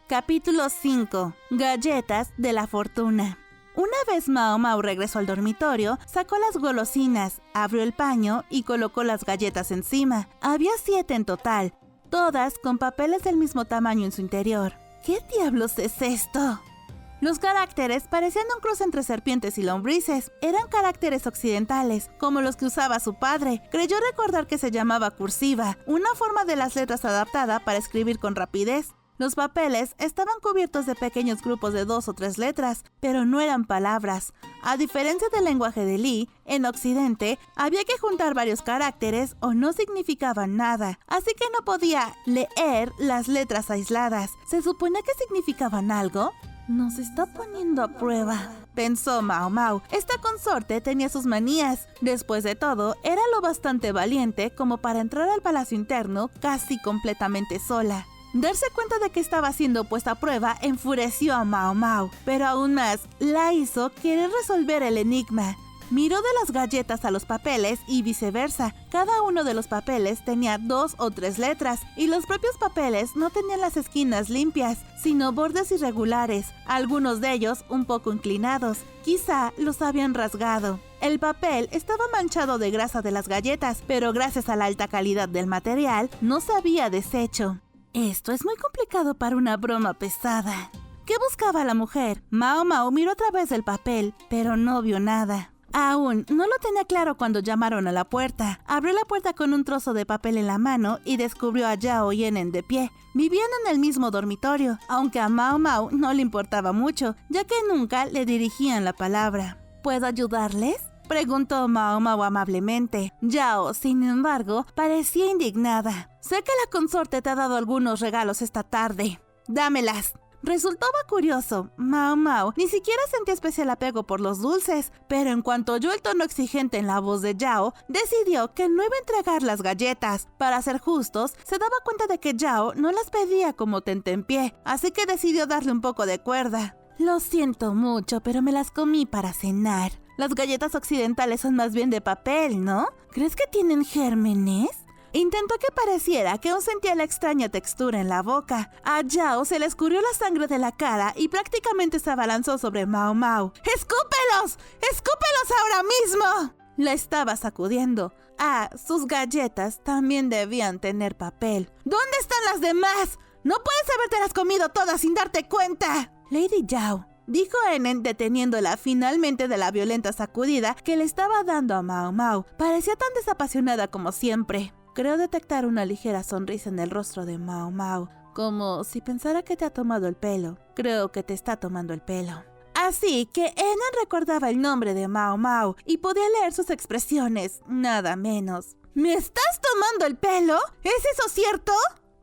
Capítulo 5. Galletas de la fortuna. Una vez Mao Mao regresó al dormitorio, sacó las golosinas, abrió el paño y colocó las galletas encima. Había 7 en total, todas con papeles del mismo tamaño en su interior. ¿Qué diablos es esto? Los caracteres parecían un cruce entre serpientes y lombrices. Eran caracteres occidentales, como los que usaba su padre. Creyó recordar que se llamaba cursiva, una forma de las letras adaptada para escribir con rapidez. Los papeles estaban cubiertos de pequeños grupos de 2 o 3 letras, pero no eran palabras. A diferencia del lenguaje de Li, en Occidente había que juntar varios caracteres o no significaban nada, así que no podía leer las letras aisladas. ¿Se supone que significaban algo? Nos está poniendo a prueba, pensó Mao Mao. Esta consorte tenía sus manías. Después de todo, era lo bastante valiente como para entrar al palacio interno casi completamente sola. Darse cuenta de que estaba siendo puesta a prueba enfureció a Mao Mao, pero aún más la hizo querer resolver el enigma. Miró de las galletas a los papeles y viceversa. Cada uno de los papeles tenía 2 o 3 letras y los propios papeles no tenían las esquinas limpias, sino bordes irregulares, algunos de ellos un poco inclinados. Quizá los habían rasgado. El papel estaba manchado de grasa de las galletas, pero gracias a la alta calidad del material no se había deshecho. Esto es muy complicado para una broma pesada. ¿Qué buscaba la mujer? Mao Mao miró a través del papel, pero no vio nada. Aún no lo tenía claro cuando llamaron a la puerta. Abrió la puerta con un trozo de papel en la mano y descubrió a Yao y Enen de pie. Vivían en el mismo dormitorio, aunque a Mao Mao no le importaba mucho, ya que nunca le dirigían la palabra. ¿Puedo ayudarles?, preguntó Mao Mao amablemente. Yao, sin embargo, parecía indignada. Sé que la consorte te ha dado algunos regalos esta tarde. Dámelas. Resultaba curioso. Mao Mao ni siquiera sentía especial apego por los dulces, pero en cuanto oyó el tono exigente en la voz de Yao, decidió que no iba a entregar las galletas. Para ser justos, se daba cuenta de que Yao no las pedía como tentempié, así que decidió darle un poco de cuerda. Lo siento mucho, pero me las comí para cenar. Las galletas occidentales son más bien de papel, ¿no? ¿Crees que tienen gérmenes? Intentó que pareciera que aún sentía la extraña textura en la boca. A Yao se le escurrió la sangre de la cara y prácticamente se abalanzó sobre Mao Mao. ¡Escúpelos! ¡Escúpelos ahora mismo! La estaba sacudiendo. Sus galletas también debían tener papel. ¿Dónde están las demás? ¡No puedes habértelas comido todas sin darte cuenta! Lady Yao, dijo Enen deteniéndola finalmente de la violenta sacudida que le estaba dando a Mao Mao. Parecía tan desapasionada como siempre. Creo detectar una ligera sonrisa en el rostro de Mao Mao, como si pensara que te ha tomado el pelo. Creo que te está tomando el pelo. Así que Enen recordaba el nombre de Mao Mao y podía leer sus expresiones, nada menos. ¿Me estás tomando el pelo? ¿Es eso cierto?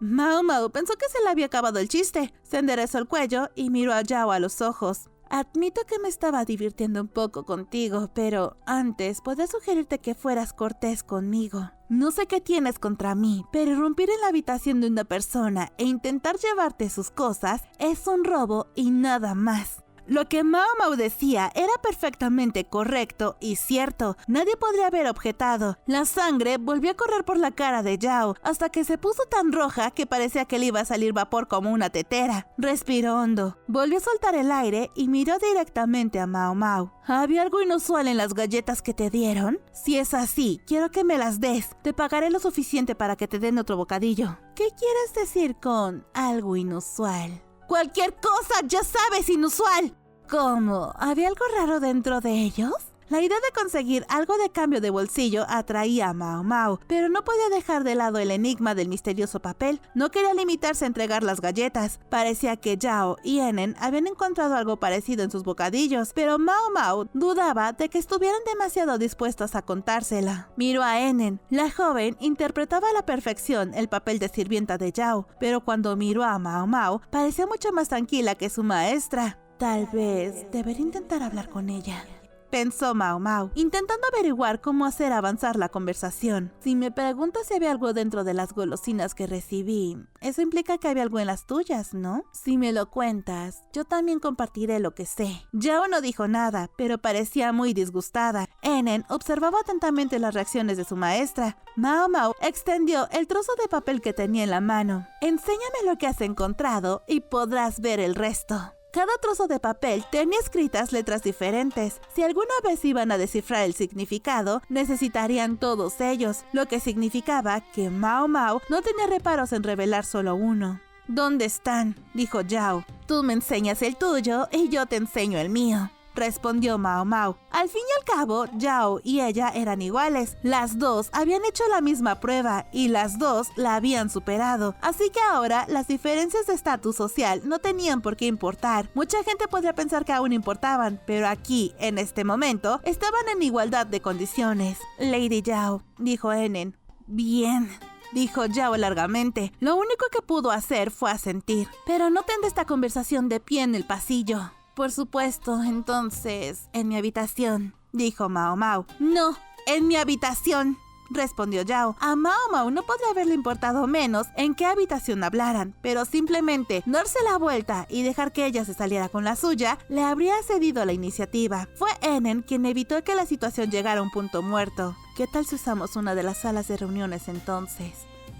Mao Mao pensó que se le había acabado el chiste. Se enderezó el cuello y miró a Yao a los ojos. Admito que me estaba divirtiendo un poco contigo, pero antes podría sugerirte que fueras cortés conmigo. No sé qué tienes contra mí, pero irrumpir en la habitación de una persona e intentar llevarte sus cosas es un robo y nada más. Lo que Mao Mao decía era perfectamente correcto y cierto. Nadie podría haber objetado. La sangre volvió a correr por la cara de Yao hasta que se puso tan roja que parecía que le iba a salir vapor como una tetera. Respiró hondo, volvió a soltar el aire y miró directamente a Mao Mao. ¿Había algo inusual en las galletas que te dieron? Si es así, quiero que me las des. Te pagaré lo suficiente para que te den otro bocadillo. ¿Qué quieres decir con algo inusual? ¡Cualquier cosa, ya sabes, inusual! ¿Cómo? ¿Había algo raro dentro de ellos? La idea de conseguir algo de cambio de bolsillo atraía a Mao Mao, pero no podía dejar de lado el enigma del misterioso papel. No quería limitarse a entregar las galletas. Parecía que Yao y Enen habían encontrado algo parecido en sus bocadillos, pero Mao Mao dudaba de que estuvieran demasiado dispuestas a contársela. Miró a Enen. La joven interpretaba a la perfección el papel de sirvienta de Yao, pero cuando miró a Mao Mao, parecía mucho más tranquila que su maestra. Tal vez debería intentar hablar con ella, pensó Mao Mao, intentando averiguar cómo hacer avanzar la conversación. Si me preguntas si había algo dentro de las golosinas que recibí, eso implica que había algo en las tuyas, ¿no? Si me lo cuentas, yo también compartiré lo que sé. Yao no dijo nada, pero parecía muy disgustada. Enen observaba atentamente las reacciones de su maestra. Mao Mao extendió el trozo de papel que tenía en la mano. Enséñame lo que has encontrado y podrás ver el resto. Cada trozo de papel tenía escritas letras diferentes. Si alguna vez iban a descifrar el significado, necesitarían todos ellos, lo que significaba que Mao Mao no tenía reparos en revelar solo uno. ¿Dónde están?, dijo Yao. Tú me enseñas el tuyo y yo te enseño el mío, respondió Mao Mao. Al fin y al cabo, Yao y ella eran iguales. Las dos habían hecho la misma prueba y las dos la habían superado. Así que ahora las diferencias de estatus social no tenían por qué importar. Mucha gente podría pensar que aún importaban, pero aquí, en este momento, estaban en igualdad de condiciones. Lady Yao, dijo Enen. Bien, dijo Yao largamente. Lo único que pudo hacer fue asentir. Pero no tendré esta conversación de pie en el pasillo. Por supuesto, entonces, en mi habitación, dijo Mao Mao. No, en mi habitación, respondió Yao. A Mao Mao no podría haberle importado menos en qué habitación hablaran, pero simplemente darse la vuelta y dejar que ella se saliera con la suya le habría cedido la iniciativa. Fue Enen quien evitó que la situación llegara a un punto muerto. ¿Qué tal si usamos una de las salas de reuniones entonces?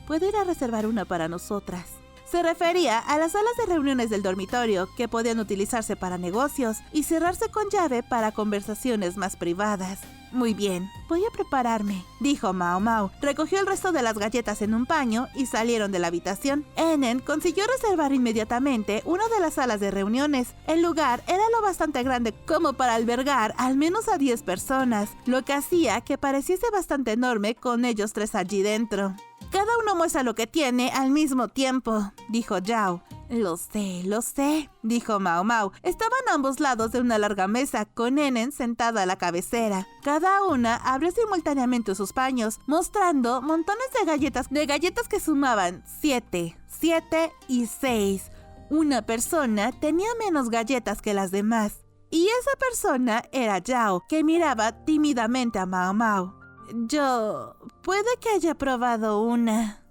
Puedo ir a reservar una para nosotras. Se refería a las salas de reuniones del dormitorio que podían utilizarse para negocios y cerrarse con llave para conversaciones más privadas. Muy bien, voy a prepararme, dijo Mao Mao. Recogió el resto de las galletas en un paño y salieron de la habitación. Enen consiguió reservar inmediatamente una de las salas de reuniones. El lugar era lo bastante grande como para albergar al menos a 10 personas, lo que hacía que pareciese bastante enorme con ellos tres allí dentro. Cada uno muestra lo que tiene al mismo tiempo, dijo Yao. Lo sé, dijo Mao Mao. Estaban a ambos lados de una larga mesa, con Enen sentada a la cabecera. Cada una abrió simultáneamente sus paños, mostrando montones de galletas que sumaban 7 y 6. Una persona tenía menos galletas que las demás, y esa persona era Yao, que miraba tímidamente a Mao Mao. Puede que haya probado una.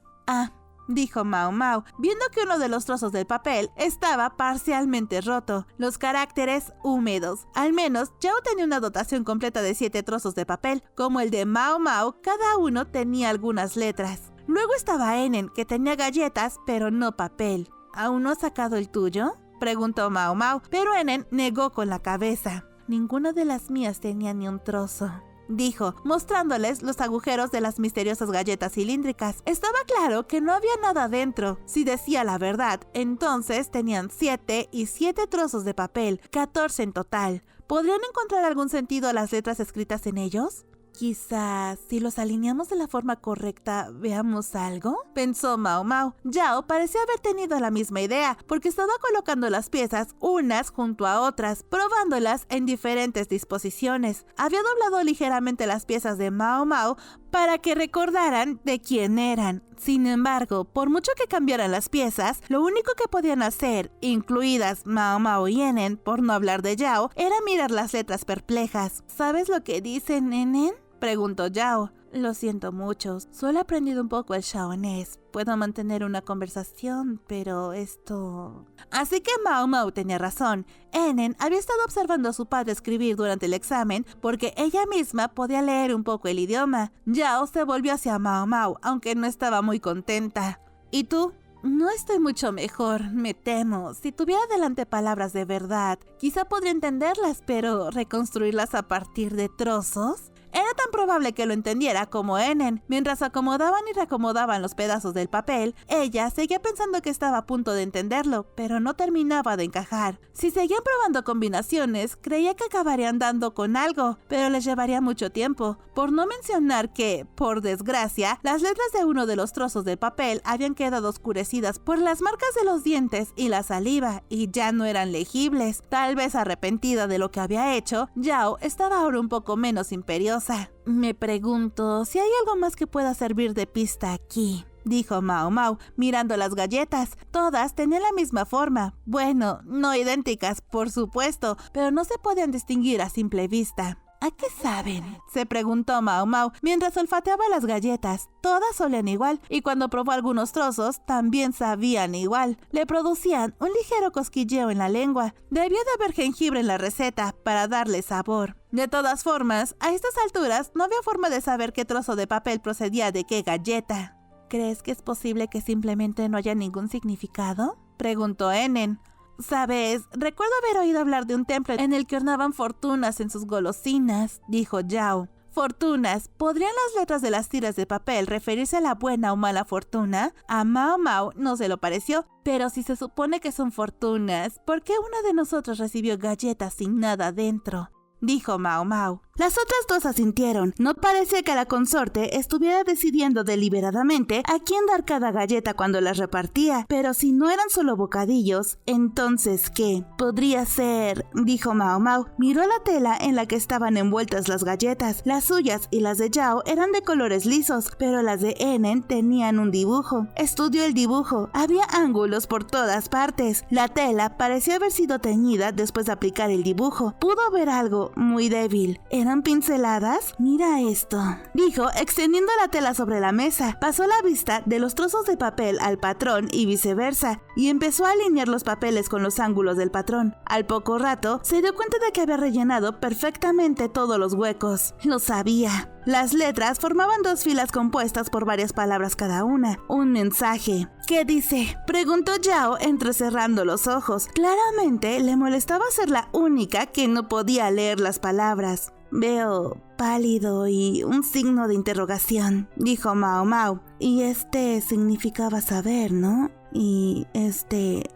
Dijo Mao Mao, viendo que uno de los trozos del papel estaba parcialmente roto, los caracteres húmedos. Al menos, Yao tenía una dotación completa de 7 trozos de papel. Como el de Mao Mao, cada uno tenía algunas letras. Luego estaba Enen, que tenía galletas, pero no papel. ¿Aún no has sacado el tuyo?, preguntó Mao Mao, pero Enen negó con la cabeza. Ninguna de las mías tenía ni un trozo, dijo, mostrándoles los agujeros de las misteriosas galletas cilíndricas. Estaba claro que no había nada dentro. Si decía la verdad, entonces tenían 7 y 7 trozos de papel, 14 en total. ¿Podrían encontrar algún sentido a las letras escritas en ellos? Quizás, si los alineamos de la forma correcta, ¿veamos algo?, pensó Mao Mao. Yao parecía haber tenido la misma idea, porque estaba colocando las piezas unas junto a otras, probándolas en diferentes disposiciones. Había doblado ligeramente las piezas de Mao Mao para que recordaran de quién eran. Sin embargo, por mucho que cambiaran las piezas, lo único que podían hacer, incluidas Mao Mao y Enen, por no hablar de Yao, era mirar las letras perplejas. ¿Sabes lo que dicen, Enen?, preguntó Yao. Lo siento mucho, solo he aprendido un poco el shaonés. Puedo mantener una conversación, pero esto... Así que Mao Mao tenía razón. Enen había estado observando a su padre escribir durante el examen porque ella misma podía leer un poco el idioma. Yao se volvió hacia Mao Mao, aunque no estaba muy contenta. ¿Y tú? No estoy mucho mejor, me temo. Si tuviera delante palabras de verdad, quizá podría entenderlas, pero ¿reconstruirlas a partir de trozos? Era tan probable que lo entendiera como Enen. Mientras acomodaban y reacomodaban los pedazos del papel, ella seguía pensando que estaba a punto de entenderlo, pero no terminaba de encajar. Si seguían probando combinaciones, creía que acabarían dando con algo, pero les llevaría mucho tiempo. Por no mencionar que, por desgracia, las letras de uno de los trozos del papel habían quedado oscurecidas por las marcas de los dientes y la saliva, y ya no eran legibles. Tal vez arrepentida de lo que había hecho, Yao estaba ahora un poco menos imperiosa. Me pregunto si hay algo más que pueda servir de pista aquí, dijo Mao Mao, mirando las galletas. Todas tenían la misma forma. Bueno, no idénticas, por supuesto, pero no se podían distinguir a simple vista. ¿A qué saben?, se preguntó Mao Mao mientras olfateaba las galletas. Todas olían igual y cuando probó algunos trozos también sabían igual. Le producían un ligero cosquilleo en la lengua. Debió de haber jengibre en la receta para darle sabor. De todas formas, a estas alturas no había forma de saber qué trozo de papel procedía de qué galleta. ¿Crees que es posible que simplemente no haya ningún significado?, preguntó Enen. ¿Sabes? Recuerdo haber oído hablar de un templo en el que hornaban fortunas en sus golosinas, dijo Yao. ¿Fortunas? ¿Podrían las letras de las tiras de papel referirse a la buena o mala fortuna? A Mao Mao no se lo pareció, pero si se supone que son fortunas, ¿por qué una de nosotros recibió galletas sin nada dentro?, dijo Mao Mao. Las otras dos asintieron. No parecía que la consorte estuviera decidiendo deliberadamente a quién dar cada galleta cuando las repartía, pero si no eran solo bocadillos, ¿entonces qué? Podría ser, dijo Mao Mao. Miró la tela en la que estaban envueltas las galletas. Las suyas y las de Yao eran de colores lisos, pero las de Enen tenían un dibujo. Estudió el dibujo. Había ángulos por todas partes. La tela parecía haber sido teñida después de aplicar el dibujo. Pudo ver algo muy débil. ¿Eran pinceladas? Mira esto, dijo, extendiendo la tela sobre la mesa. Pasó la vista de los trozos de papel al patrón y viceversa, y empezó a alinear los papeles con los ángulos del patrón. Al poco rato, se dio cuenta de que había rellenado perfectamente todos los huecos. Lo sabía. Las letras formaban dos filas compuestas por varias palabras cada una. Un mensaje. ¿Qué dice?, preguntó Yao entrecerrando los ojos. Claramente le molestaba ser la única que no podía leer las palabras. Veo pálido y un signo de interrogación, dijo Mao Mao. Y significaba saber, ¿no? Y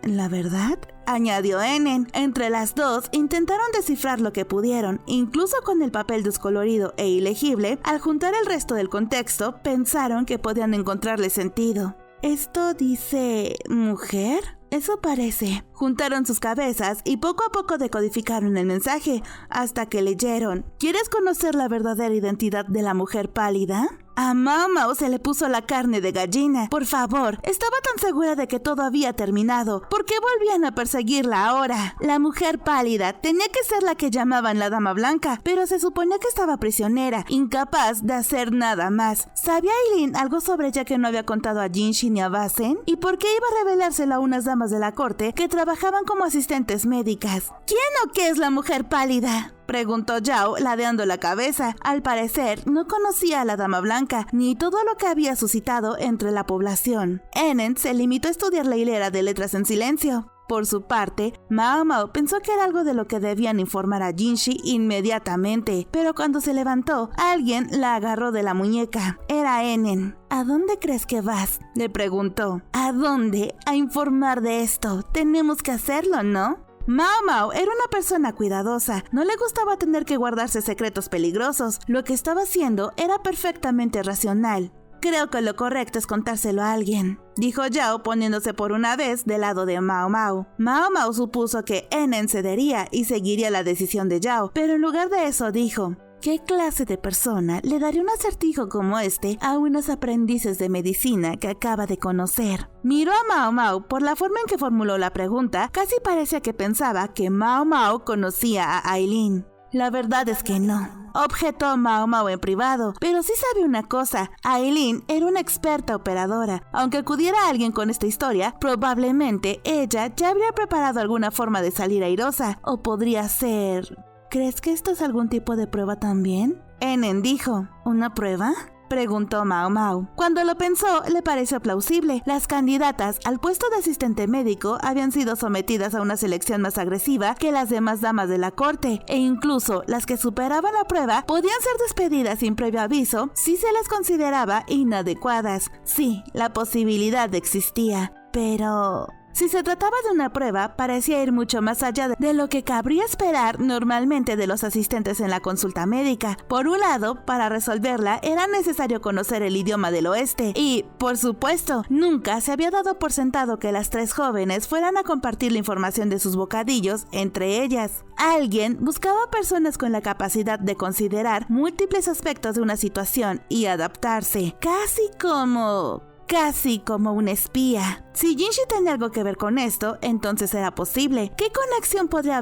¿la verdad?, añadió Enen. Entre las dos intentaron descifrar lo que pudieron, incluso con el papel descolorido e ilegible. Al juntar el resto del contexto, pensaron que podían encontrarle sentido. ¿Esto dice mujer? Eso parece. Juntaron sus cabezas y poco a poco decodificaron el mensaje, hasta que leyeron: ¿quieres conocer la verdadera identidad de la mujer pálida? A Mao Mao se le puso la carne de gallina. Por favor, estaba tan segura de que todo había terminado. ¿Por qué volvían a perseguirla ahora? La mujer pálida tenía que ser la que llamaban la Dama Blanca, pero se suponía que estaba prisionera, incapaz de hacer nada más. ¿Sabía Aileen algo sobre ella que no había contado a Jinshi ni a Basen? ¿Y por qué iba a revelárselo a unas damas de la corte que trabajaban como asistentes médicas? ¿Quién o qué es la mujer pálida?, preguntó Yao, ladeando la cabeza. Al parecer, no conocía a la Dama Blanca, ni todo lo que había suscitado entre la población. Enen se limitó a estudiar la hilera de letras en silencio. Por su parte, Mao Mao pensó que era algo de lo que debían informar a Jinshi inmediatamente, pero cuando se levantó, alguien la agarró de la muñeca. Era Enen. ¿A dónde crees que vas?, le preguntó. ¿A dónde? A informar de esto. Tenemos que hacerlo, ¿no? Mao Mao era una persona cuidadosa. No le gustaba tener que guardarse secretos peligrosos. Lo que estaba haciendo era perfectamente racional. Creo que lo correcto es contárselo a alguien, dijo Yao, poniéndose por una vez del lado de Mao Mao. Mao Mao supuso que Enen cedería y seguiría la decisión de Yao, pero en lugar de eso dijo: ¿qué clase de persona le daría un acertijo como este a unos aprendices de medicina que acaba de conocer? Miró a Mao Mao. Por la forma en que formuló la pregunta, casi parecía que pensaba que Mao Mao conocía a Aileen. La verdad es que no, objetó Mao Mao en privado, pero sí sabe una cosa: Aileen era una experta operadora. Aunque acudiera a alguien con esta historia, probablemente ella ya habría preparado alguna forma de salir airosa, o podría ser... ¿Crees que esto es algún tipo de prueba también?, Enen dijo. ¿Una prueba?, preguntó Mao Mao. Cuando lo pensó, le pareció plausible. Las candidatas al puesto de asistente médico habían sido sometidas a una selección más agresiva que las demás damas de la corte, e incluso las que superaban la prueba podían ser despedidas sin previo aviso si se les consideraba inadecuadas. Sí, la posibilidad existía, pero... si se trataba de una prueba, parecía ir mucho más allá de lo que cabría esperar normalmente de los asistentes en la consulta médica. Por un lado, para resolverla era necesario conocer el idioma del oeste y, por supuesto, nunca se había dado por sentado que las tres jóvenes fueran a compartir la información de sus bocadillos entre ellas. Alguien buscaba personas con la capacidad de considerar múltiples aspectos de una situación y adaptarse, casi como un espía. Si Jinshi tenía algo que ver con esto, entonces era posible. ¿Qué conexión podría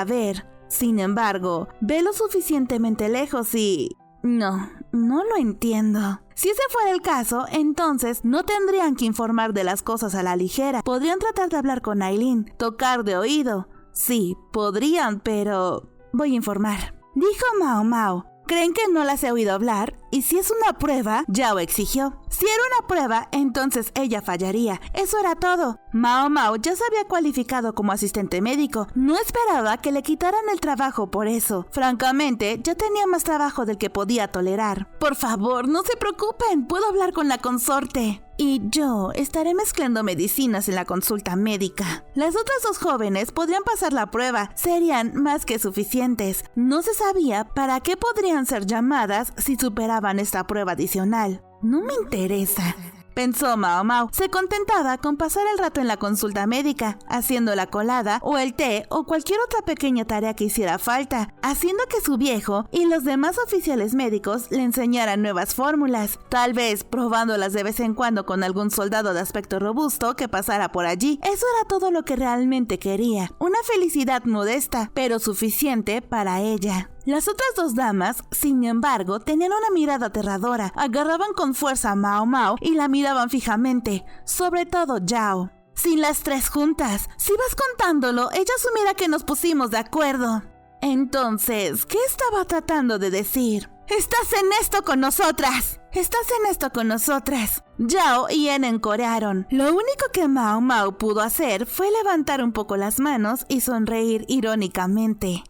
haber? Sin embargo, ve lo suficientemente lejos y... No lo entiendo. Si ese fuera el caso, entonces no tendrían que informar de las cosas a la ligera. Podrían tratar de hablar con Aileen, tocar de oído. Sí, podrían, pero... Voy a informar. Dijo Mao Mao. ¿Creen que no las he oído hablar? Y si es una prueba, Yao exigió. Si era una prueba, entonces ella fallaría. Eso era todo. Mao Mao ya se había cualificado como asistente médico. No esperaba que le quitaran el trabajo por eso. Francamente, ya tenía más trabajo del que podía tolerar. Por favor, no se preocupen. Puedo hablar con la consorte. Y yo estaré mezclando medicinas en la consulta médica. Las otras dos jóvenes podrían pasar la prueba. Serían más que suficientes. No se sabía para qué podrían ser llamadas si superaban esta prueba adicional. No me interesa, pensó Mao Mao. Se contentaba con pasar el rato en la consulta médica, haciendo la colada o el té o cualquier otra pequeña tarea que hiciera falta, haciendo que su viejo y los demás oficiales médicos le enseñaran nuevas fórmulas, tal vez probándolas de vez en cuando con algún soldado de aspecto robusto que pasara por allí. Eso era todo lo que realmente quería, una felicidad modesta, pero suficiente para ella. Las otras dos damas, sin embargo, tenían una mirada aterradora. Agarraban con fuerza a Mao Mao y la miraban fijamente, sobre todo Yao. Sin las tres juntas. Si vas contándolo, ella asumirá que nos pusimos de acuerdo. Entonces, ¿qué estaba tratando de decir? ¡Estás en esto con nosotras! ¡Estás en esto con nosotras! Yao y Enen corearon. Lo único que Mao Mao pudo hacer fue levantar un poco las manos y sonreír irónicamente.